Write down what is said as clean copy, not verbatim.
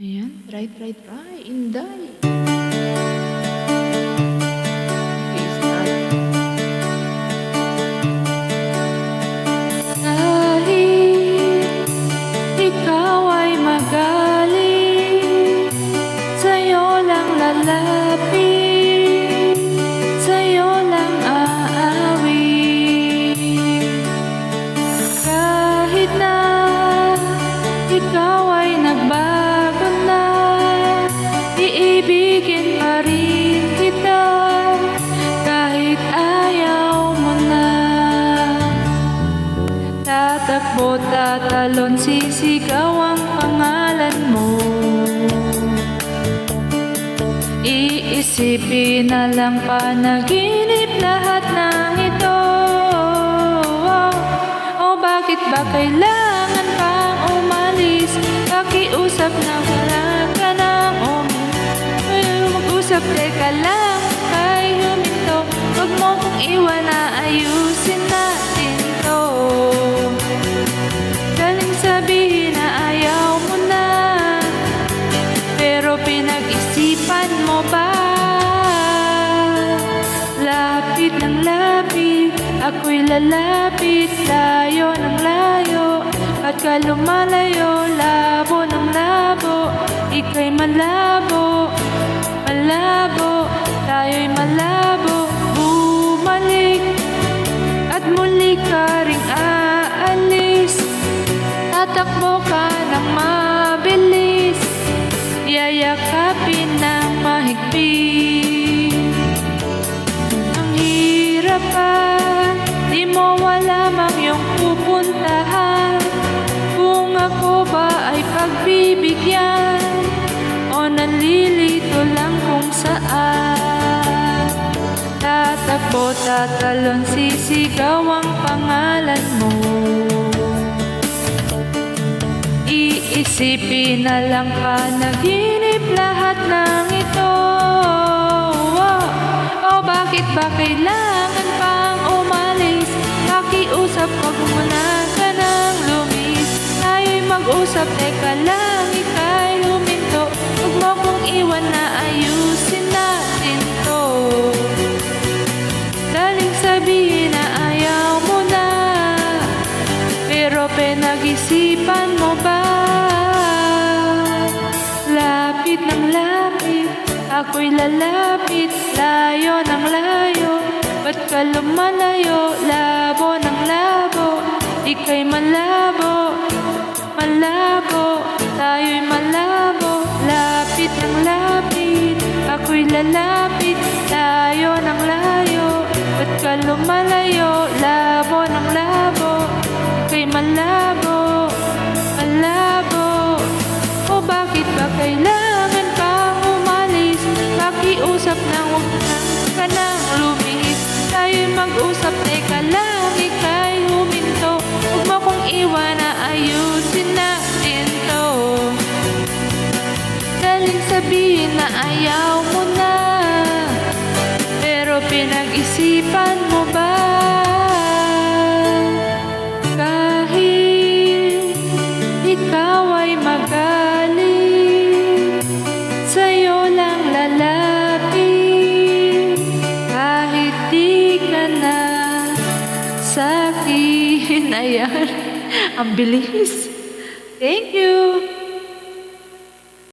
Ayan, try, Inday. Please not. Kahit ikaw ay magaling, sa'yo lang lalapit, sa'yo lang aawit. Kahit na ikaw ay nagbago na, iibigin pa rin kita kahit ayaw mo na. Tatakbo, tatalon, sisigaw ang pangalan mo. Iisipin na lang panaginip lahat ng ito. O bakit ba kailangan pang umalis? Pakiusap na wala ka nang mag-usap, teka lang kay huminto. Huwag mo kong iwan na ayusin natin to. Galing sabihin na ayaw mo na, pero pinag-isipan mo ba? Lapit ng lapit, ako'y lalapit, layo ng layo. At ka lumalayo, labo ng labo, ika'y malabo, malabo, tayo'y malabo. Bumalik at muli ka ring aalis, tatakbo ka ng mabilis, yayakapin ng mahigpit. Ang hirap pa, di mo alam ang iyong pupuntahan. Kung ako ba ay pagbibigyan o nalilito lang kung saan. Tatakbo, tatalon, sisigaw ang pangalan mo. Iisipin na lang panaginip lahat ng ito. O bakit ba kailangan pang umalis? Pakiusap, wag mo na ka nang lumis. Tayo'y mag-usap, teka lang, ika'y huminto. Huwag mo kong iwan na ayusin natin to. Daling sabihin na ayaw mo na, pero pinag-isipan mo ba? Lapit ng lapit, ako'y lalapit, layo ng layo. Ba't ka lumalayo, labo ng labo, ika'y malabo, malabo, tayo'y malabo. Lapit ng lapit, ako'y lalapit, layo ng layo. Ba't ka lumalayo, labo ng labo, ika'y malabo, malabo. O bakit ba kailangan pang umalis? Pakiusap na huwag ka nang lumihis. Tayo'y mag-usap, teka lang, ika'y huminto. Huwag mo kong iwan na ayusin natin to. Daling sabihin na ayaw mo na, pero pinag-isipan mo ba? Kahit ikaw ay magaling, sa'yo lang lalapit, kahit di ka na sa'kin. Ayan, ang bilis. Thank you.